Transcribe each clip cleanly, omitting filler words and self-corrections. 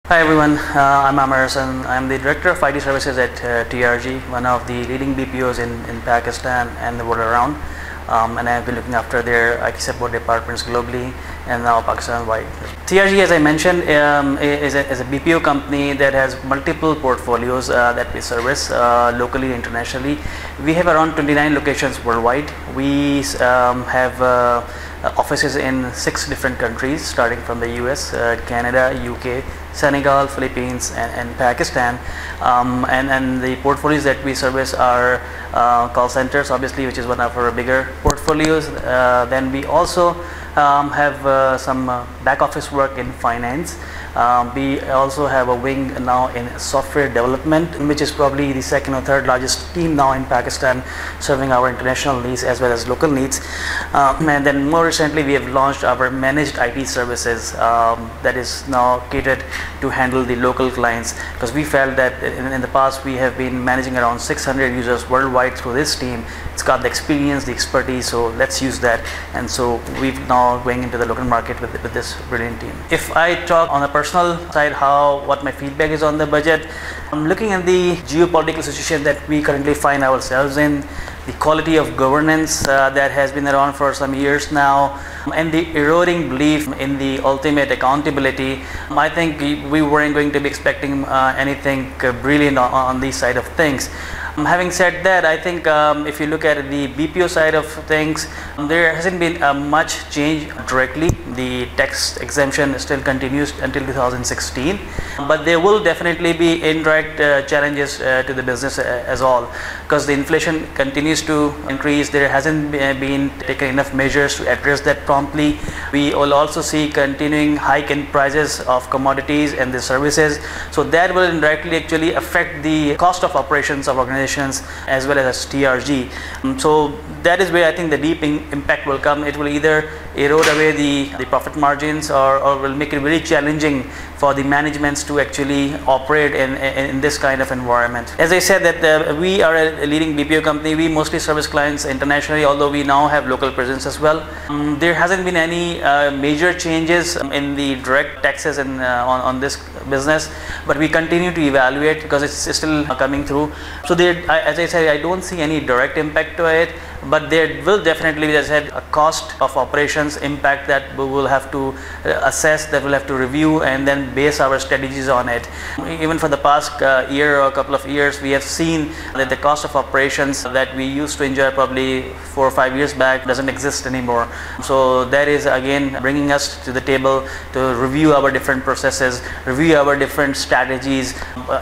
Hi everyone, I'm Amir Hassan. I'm the Director of IT Services at TRG, one of the leading BPOs in Pakistan and the world around. And I've been looking after their IT support departments globally and now Pakistan-wide. TRG, as I mentioned, is a BPO company that has multiple portfolios that we service locally and internationally. We have around 29 locations worldwide. We have offices in 6 different countries, starting from the US, Canada, UK, Senegal, Philippines, and Pakistan. And the portfolios that we service are call centers, obviously, which is one of our bigger portfolios. Then we also have some back office work in finance. We also have a wing now in software development, which is probably the second or third largest team now in Pakistan, serving our international needs as well as local needs. And then more recently, we have launched our managed IT services that is now catered to handle the local clients, because we felt that in the past we have been managing around 600 users worldwide through this team. It's got the experience, the expertise, so let's use that. And so we've now going into the local market with this brilliant team. If I talk on a personal side, what my feedback is on the budget, I'm looking at the geopolitical situation that we currently find ourselves in, the quality of governance that has been around for some years now, and the eroding belief in the ultimate accountability. I think we weren't going to be expecting anything brilliant on this side of things. Having said that, I think if you look at the BPO side of things, there hasn't been much change directly. The tax exemption still continues until 2016, but there will definitely be indirect challenges to the business as all, because the inflation continues to increase. There hasn't been taken enough measures to address that promptly. We will also see continuing hike in prices of commodities and the services, so that will indirectly actually affect the cost of operations of organizations as well as TRG. So that is where I think the deep impact will come. It will either erode away the profit margins or will make it very challenging for the managements to actually operate in this kind of environment. As I said that we are a leading BPO company. We mostly service clients internationally, although we now have local presence as well. There hasn't been any major changes in the direct taxes on this business, but we continue to evaluate because it's still coming through. So there, as I said, I don't see any direct impact to it, but there will definitely be, as I said, a cost of operations impact that we will have to assess, that we'll have to review and then base our strategies on it. Even for the past year or a couple of years, we have seen that the cost of operations that we used to enjoy probably 4 or 5 years back doesn't exist anymore. So that is again bringing us to the table to review our different processes, review our different strategies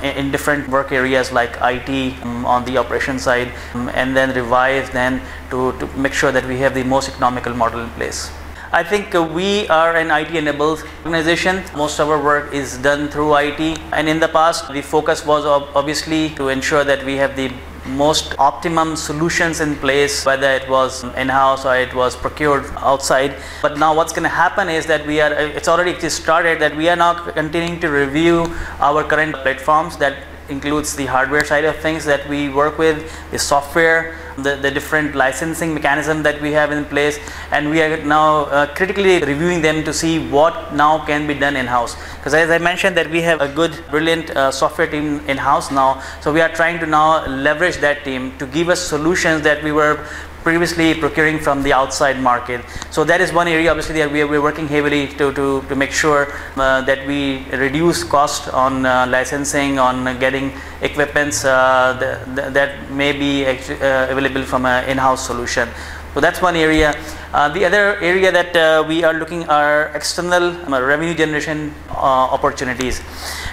in different work areas like IT on the operation side, and then revise then to make sure that we have the most economical model in place. I think we are an IT-enabled organization. Most of our work is done through IT, and in the past the focus was obviously to ensure that we have the most optimum solutions in place, whether it was in-house or it was procured outside. But now what's going to happen is that it's already started, that we are now continuing to review our current platforms. That includes the hardware side of things that we work with, the software, the different licensing mechanism that we have in place, and we are now critically reviewing them to see what now can be done in-house. Because as I mentioned that we have a good, brilliant software team in-house now, so we are trying to now leverage that team to give us solutions that we were previously procuring from the outside market. So that is one area obviously that we're working heavily to make sure that we reduce cost on licensing, on getting equipments that may be available from an in-house solution. So that's one area. The other area that we are looking are external revenue generation opportunities.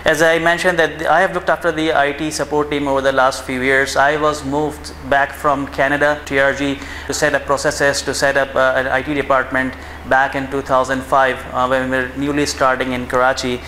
As I mentioned that I have looked after the IT support team over the last few years. I was moved back from Canada, TRG, to set up processes, to set up an IT department back in 2005 when we were newly starting in Karachi.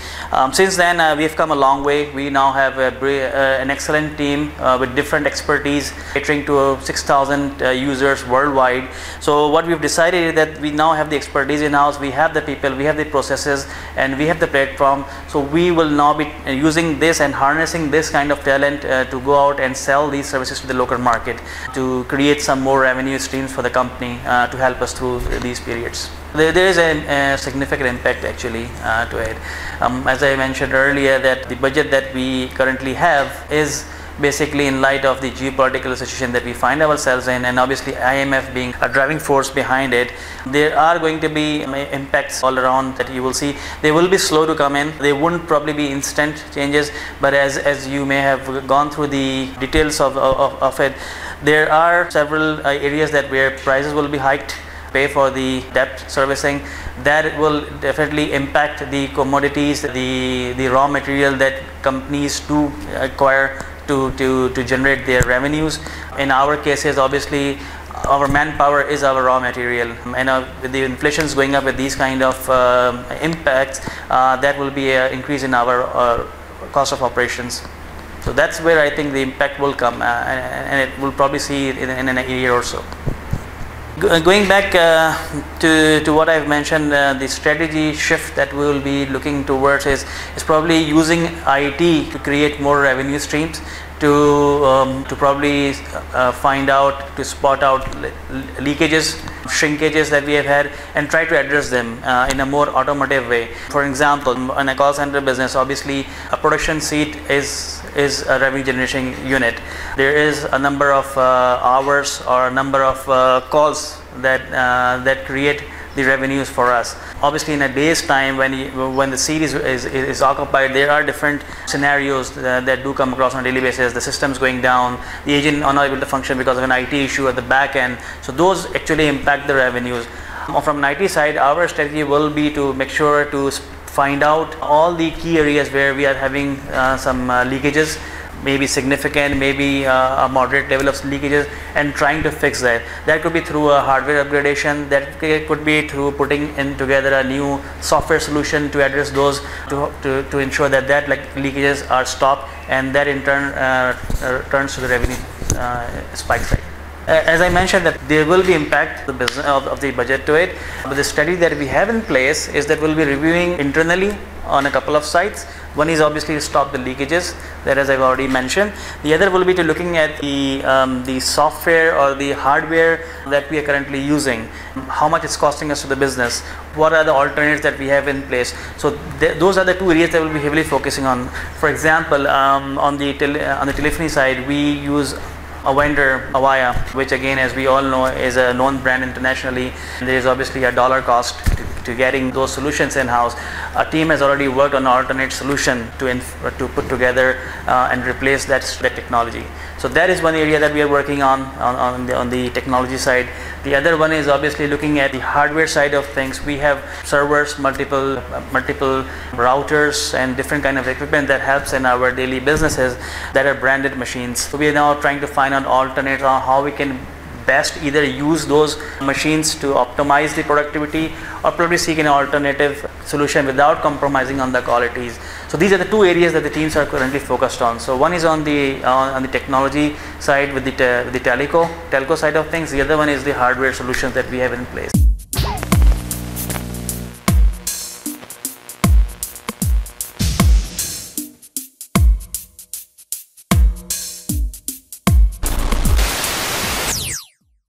Since then we have come a long way. We now have an excellent team with different expertise catering to 6,000 users worldwide. So what we've decided is that we now have the expertise in-house, we have the people, we have the processes, and we have the platform. So we will now be probably using this and harnessing this kind of talent to go out and sell these services to the local market to create some more revenue streams for the company to help us through these periods. There is a significant impact actually to it. As I mentioned earlier, that the budget that we currently have is basically in light of the geopolitical situation that we find ourselves in, and obviously IMF being a driving force behind it. There are going to be impacts all around that you will see. They will be slow to come in. They wouldn't probably be instant changes, but as you may have gone through the details of it, there are several areas that where prices will be hiked, pay for the debt servicing. That will definitely impact the commodities, the raw material that companies do acquire to generate their revenues. In our cases, obviously our manpower is our raw material, and with the inflations going up with these kind of impacts, that will be an increase in our cost of operations. So that's where I think the impact will come, and it will probably see it in a year or so. Going back to what I've mentioned, the strategy shift that we will be looking towards is probably using IT to create more revenue streams, to probably find out, to spot out leakages, shrinkages that we have had, and try to address them in a more automotive way. For example, in a call center business, obviously a production seat is a revenue generation unit. There is a number of hours or a number of calls that create the revenues for us. Obviously, in a day's time, when the seat is occupied, there are different scenarios that do come across on a daily basis. The system's going down, the agent are not able to function because of an IT issue at the back end. So those actually impact the revenues. From an IT side, our strategy will be to make sure to find out all the key areas where we are having some leakages, maybe significant, maybe a moderate level of leakages, and trying to fix that. That could be through a hardware upgradation, that could be through putting in together a new software solution to address those, to ensure that leakages are stopped, and that in turn turns to the revenue spike side. As I mentioned, that there will be impact the business of the budget to it, but the strategy that we have in place is that we'll be reviewing internally on a couple of sites. One is obviously to stop the leakages, that as I've already mentioned. The other will be to looking at the software or the hardware that we are currently using, how much it's costing us to the business, what are the alternatives that we have in place. So those are the two areas that we'll be heavily focusing on. For example, on the telephony side, we use a vendor, Avaya, which again, as we all know, is a known brand internationally. There is obviously a dollar cost to getting those solutions in-house. Our team has already worked on an alternate solution to put together and replace that technology. So that is one area that we are working on the technology side. The other one is obviously looking at the hardware side of things. We have servers, multiple routers, and different kind of equipment that helps in our daily businesses that are branded machines. So we are now trying to find an alternate on how we can best either use those machines to optimize the productivity, or probably seek an alternative solution without compromising on the qualities. So these are the two areas that the teams are currently focused on. So one is on the technology side with the telco side of things. The other one is the hardware solutions that we have in place.